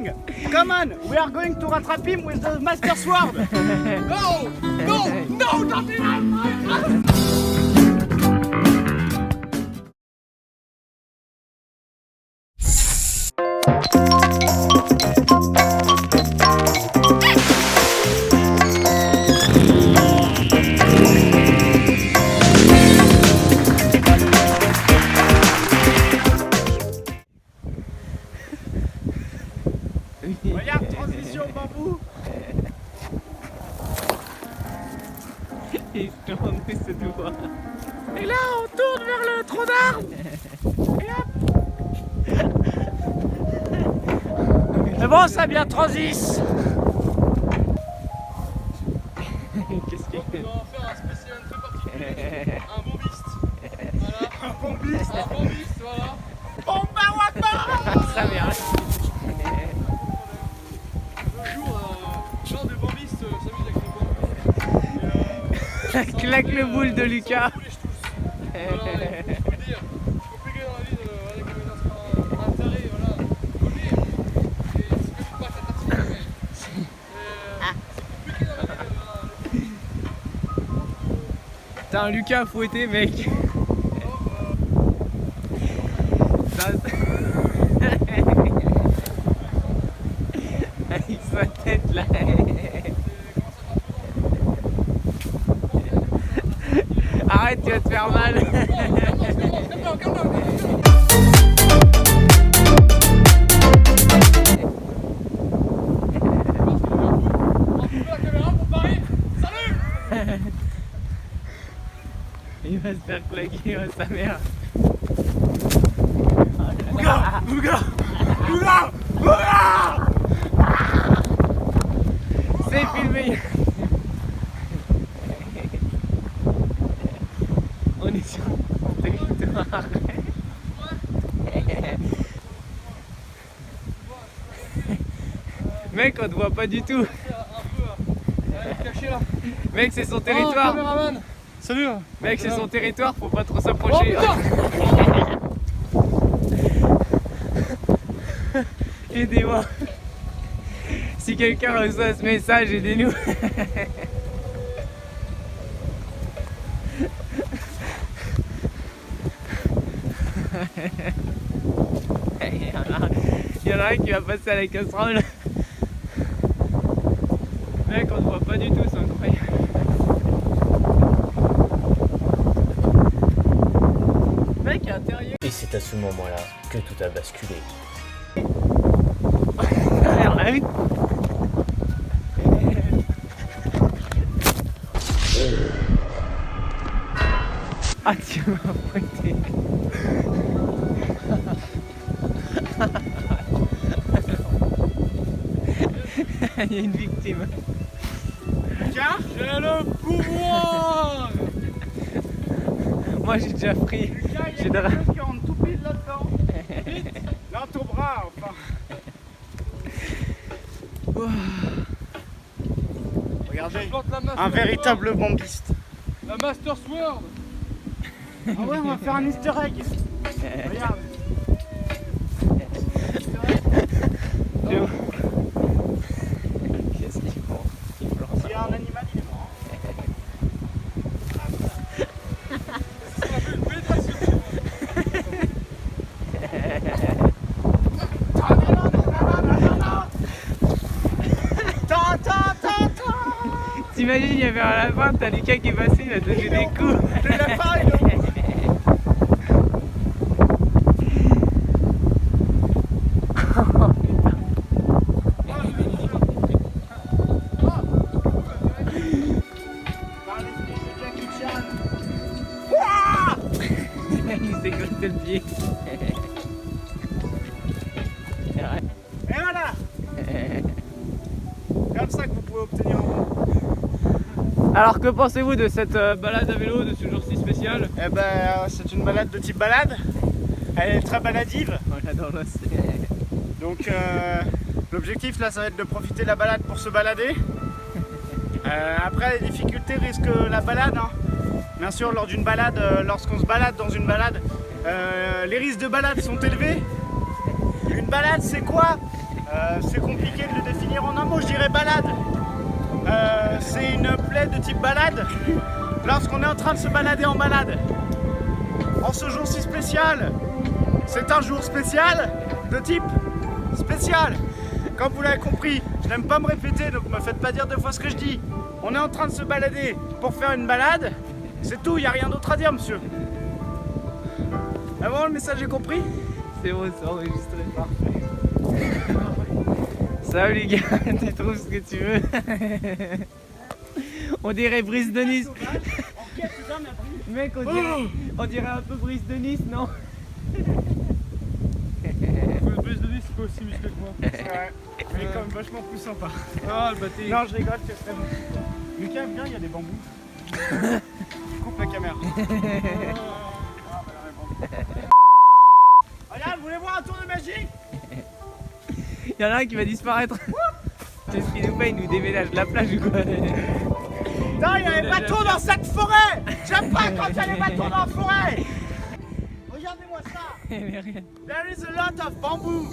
coming! Come on! We are going to rattrap him with the Master Sword! No! No! No! Don't do that! Regarde, transition bambou. Il tourne et se doit. Et là, on tourne vers le tronc d'arbre. Et hop. C'est bon, ça bien transis. Qu'est-ce qu'il fait? On va faire un spécimen très particulier. Un bombiste. Voilà. Un bombiste. Un bombiste, voilà. Bomba wamba. Ça vient. Un jour, genre de bombiste s'amuse avec les bombes. Claque le boule de Lucas. Voilà, il faut dire. Faut plus gagner dans la vie avec un taré, voilà. Connu. Et c'est comme une patte à tartiner, mais. C'est compliqué dans la vie. T'as un Lucas fouetté, mec. Avec sa tête là. Arrête, tu vas te faire mal. Il va se faire claquer sa mère. Ouga, ouga, ouga, ouga. C'est filmé. On est sur le territoire. Mec, on te voit pas du tout. Caché là. Mec, c'est son Oh, territoire. caméraman. Salut. Mec, c'est son territoire, faut pas trop s'approcher. Oh, Aidez-moi. Si quelqu'un reçoit ce message, aidez-nous. Il y en a un qui va passer à la casserole. Mec, on ne voit pas du tout, c'est incroyable. Mec, intérieur. Et c'est à ce moment-là que tout a basculé. Ah, tu m'as pointé. Il y a une victime. Tiens, J'ai le pouvoir. Moi j'ai déjà pris. Lucas, il y J'ai a de- quelque chose qui rentre tout pile là-dedans. Dans ton bras, enfin. Regardez, Plante la Master un véritable bombiste. Sword. La Master Sword. Ah ouais, on va faire un easter egg. Regarde. Qu'est-ce qu'ils font? S'il y a un animal, il est mort. T'imagines, il y avait un lapin, t'as Lucas qui est passé, il va te donner des coups. Le lapin, il est au bout. Par l'esprit de Jackie Chan. Il s'est crotté le pied. Et voilà. Comme ça que vous pouvez obtenir un bon. Alors que pensez-vous de cette balade à vélo de ce jour si spécial? Eh ben, c'est une balade de type balade. Elle est très baladive. On adore l'os. Donc l'objectif là, ça va être de profiter de la balade pour se balader. Après, les difficultés risquent la balade. Hein. Bien sûr, lors d'une balade, lorsqu'on se balade dans une balade, les risques de balade sont élevés. Une balade, c'est quoi? C'est compliqué de le définir en un mot, je dirais balade. C'est une plaie de type balade lorsqu'on est en train de se balader en balade. En ce jour si spécial, c'est un jour spécial de type spécial. Comme vous l'avez compris, je n'aime pas me répéter, donc me faites pas dire deux fois ce que je dis. On est en train de se balader pour faire une balade, c'est tout, il n'y a rien d'autre à dire, monsieur. Ah bon, le message est compris? C'est bon, c'est enregistré. Parfait. Salut les gars, tu trouves ce que tu veux. On dirait Brice de Nice. Mec, on dirait un peu Brice de Nice, non? Brice de Nice, c'est pas aussi musclé que moi. Ouais, il est quand même vachement plus sympa. Ah, le bâté. Non, je rigole, c'est très bon. Lucas, viens, il y a des bambous. Coupe la caméra. Regarde, vous voulez voir un tour de magie? Il y en a un qui va disparaître. C'est ce qu'il nous fait, il nous déménage la plage ou quoi? Putain, il y a des bateaux dans cette forêt! J'aime pas quand il y a des bateaux dans la forêt! Regardez-moi ça! There is a lot of bamboo!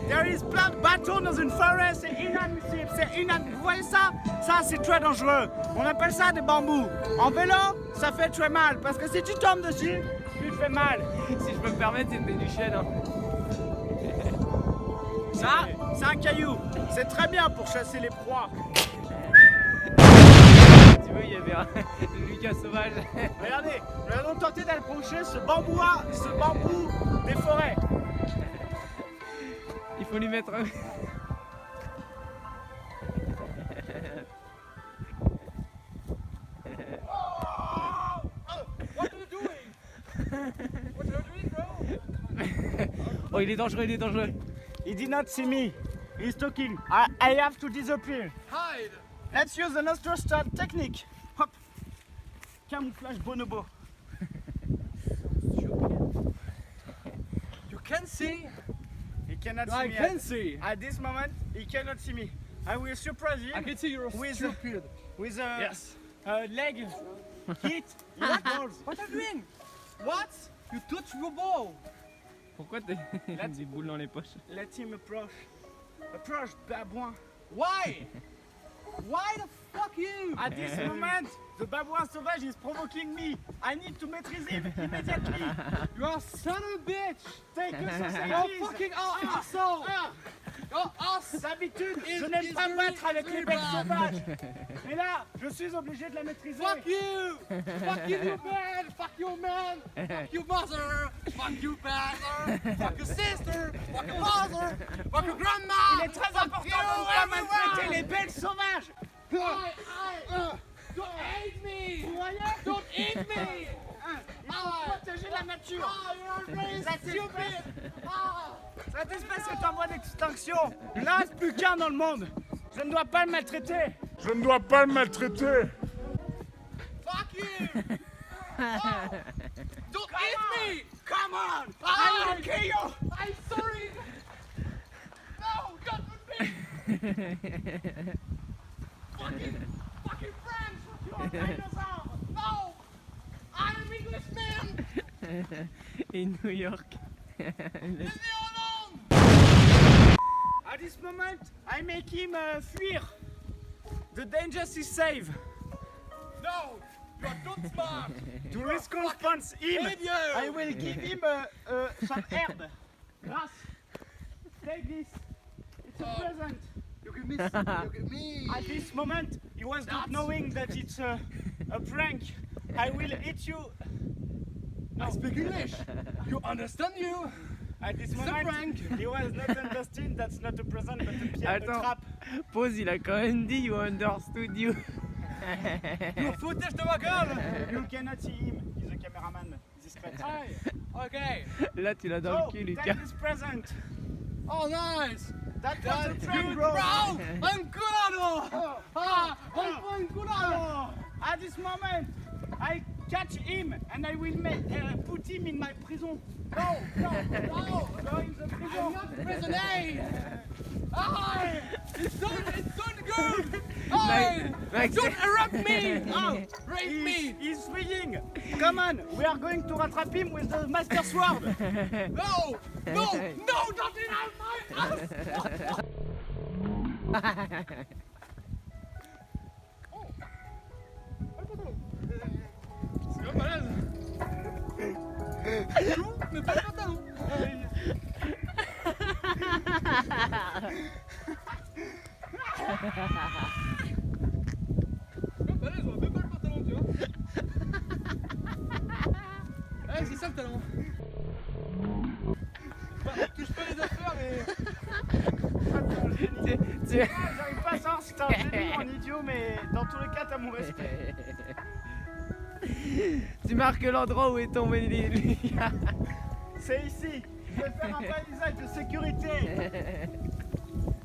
There is plein de bateaux dans une forêt, c'est inadmissible, c'est inadmissible. Vous voyez ça? Ça, c'est très dangereux. On appelle ça des bambous. En vélo, ça fait très mal, parce que si tu tombes dessus, tu te fais mal. Si je peux me permettre, c'était du chêne. Hein. Ça, c'est un caillou. C'est très bien pour chasser les proies. Tu veux, il y avait un Lucas sauvage. Regardez, nous allons tenter d'approcher ce bambou des forêts. Il faut lui mettre un... What are you doing? What are you doing, bro? Oh, il est dangereux, il est dangereux. He did not see me. He's talking. I have to disappear. Hide! Let's use the nostril start technique. Hop. Camouflage bonobo. You can see? He cannot I see me. can see! At this moment, he cannot see me. I will surprise I him can see you're With- stupid. with a Yes. leg hit in the balls. What are you doing? What? You touch your ball! Pourquoi t'as des boules dans les poches? Let him approach. Approach, babouin. Why? Why the fuck you? At this moment, the babouin sauvage is provoking me. I need to maîtriser him immediately. You are a son of a bitch! Take a You're sausage. fucking asshole! Ah, Your ass! d'habitude, Is- je n'aime is pas very- battre avec is les very bêtes bad. sauvages. Mais là, je suis obligé de la maîtriser. Fuck you! Fuck you, man! Fuck you, man! Fuck you, mother! Fuck you, father! Fuck your sister! Fuck your mother! Fuck your grandma! Il est très important de ne pas maltraiter les bêtes sauvages. Don't hate me! Vous voyez? Don't hate me! Il faut protéger la nature. You're very stupid! Cette espèce est en voie d'extinction. Il n'en reste plus qu'un dans le monde. Je ne dois pas le maltraiter. Je ne dois pas le maltraiter. Fuck you! Don't hit me! Come on! Ah! I will kill you! I'm sorry! No! Don't hit me! Fucking French! You're a dinosaur! No! I'm an Englishman! Et New York. Leave me alone! At this moment, I make him fuir. The danger is safe. No! You're not smart! To recompense him, Idiot! I will give him some herb. Grass. Take this. It's a present. Look at me! Look at me! At this moment, he was not knowing that it's a prank. I will eat you. I speak English! You understand you? At this It's a moment, prank. he was not understanding that's not a present but a piano Attends. trap. Pause, il a quand même dit you understood you. You footage de ma gueule! You cannot see him. He's a cameraman. Discreet. Hey! Okay! Là, tu l'as dans So, le cul, take Lucas. this present. Oh, nice! That was That's a good, prank, bro! bro. Enculado! Ah! Enculado! At this moment, I catch him and I will put him in my prison. No! No! No! Go in the I'm prison. not prisoner! Ah! It's not good! Hey! Max, Don't erupt me! Oh, Rape me! he's swinging. Come on, we are going to rattrap him with the master sword. No! No! No! Don't erupt my ass! C'est quand même malade. Tout, mais pas le pantalon. C'est quand même balèze, on a même pas le pantalon, tu vois. Ouais, c'est ça le talent. Touche pas les affaires, mais. J'arrive pas à savoir si t'es un génie ou un idiot, mais dans tous les cas, t'as mon respect. Tu marques l'endroit où est tombé lui. C'est ici. Je vais faire un balisage de sécurité.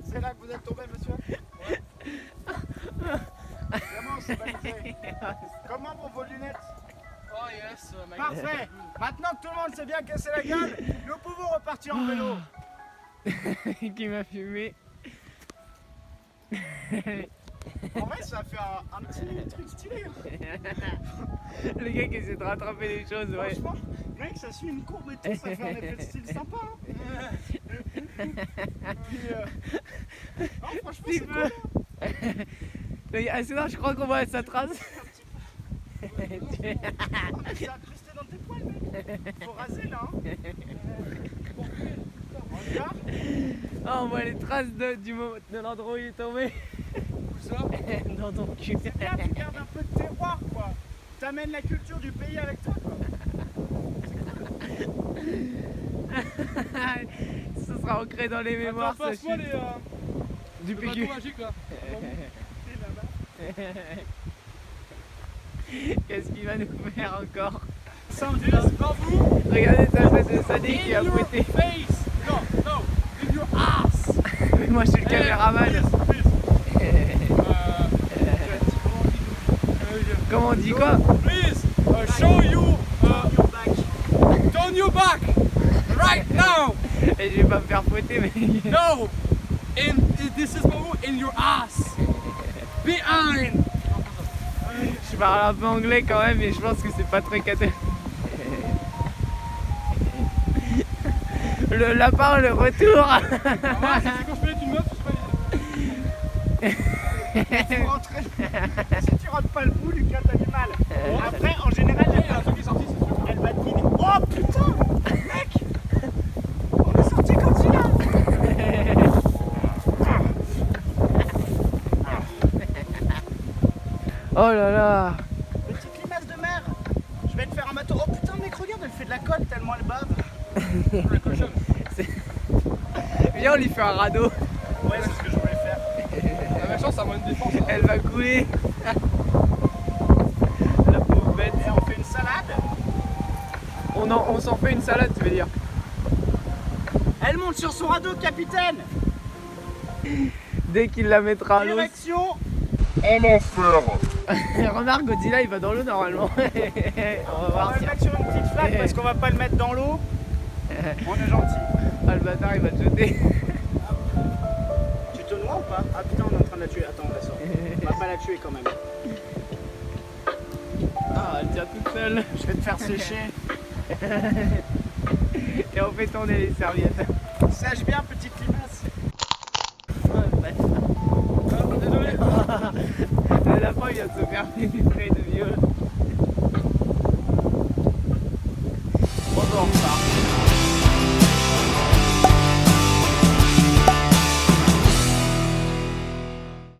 C'est là que vous êtes tombé, monsieur? Comment c'est balisé? Comment pour vos lunettes? Oh yes, my God. Parfait. Maintenant que tout le monde s'est bien cassé la gueule, nous pouvons repartir en vélo. Qui m'a fumé. En vrai, ça fait un petit truc stylé. Le gars qui essaie de rattraper les choses, ouais. Franchement, mec, ça suit une courbe et tout, ça fait un effet de style sympa. Hein. Puis, non, franchement, c'est cool. Ah, sinon, je crois qu'on voit sa trace. Oh, mais c'est incrusté dans tes poils, mec. Faut raser là. Hein. On y va? Ah, on voit les traces de l'endroit où il est tombé. Où ça? Dans ton cul. C'est bien, tu gardes un peu de terroir, quoi. T'amènes la culture du pays avec toi, quoi. Ça sera ancré dans les mémoires. Attends, Ça passe-moi chute. les Du le PQ. bateau magique là. Qu'est-ce qu'il va nous faire encore? This bamboo Regardez sa tête de sadique qui a in your fouetté. face. No, in your ass. Moi je suis le caméraman. Comment on dit quoi? Please, show you, turn your back, right now. Et je vais pas me faire fouetter mais... No, this is bamboo in your ass. Behind. Je parle un peu anglais quand même mais je pense que c'est pas très catholique. Le lapin, le retour. Ah, moi, c'est quand je peux être une meuf, je peux Faut rentrer. Si tu rentres pas le bout, Lucas, t'as du mal. Après, en général, il y a un truc qui est sorti, c'est sûr. elle va te guider. Oh putain, mec, on est sorti comme celui-là. Oh là là. Petite limace de mer. Je vais te faire un bateau. Oh putain, mec, regarde, elle fait de la colle tellement elle bave. La cochonne. Viens on lui fait un radeau. Ouais, c'est ce que je voulais faire. La chance, ça a moins de défense. Hein. Elle va couler. La pauvre bête. Et on fait une salade. On s'en fait une salade tu veux dire. Elle monte sur son radeau, capitaine. Dès qu'il la mettra à l'eau. Direction. En enfer. Remarque Godzilla il va dans l'eau normalement. On va On voir va si... le mettre sur une petite flaque parce qu'on va pas le mettre dans l'eau. On est gentil. Ah le bâtard il va te jeter. Tu te noies ou pas? Ah putain, on est en train de la tuer. Attends, on la sort. On va pas la tuer quand même. Ah elle tient toute seule. Je vais te faire sécher. Et on fait tourner les serviettes. Sèche bien, petite limace. Désolé. La lapin il vient de se faire pénétrer de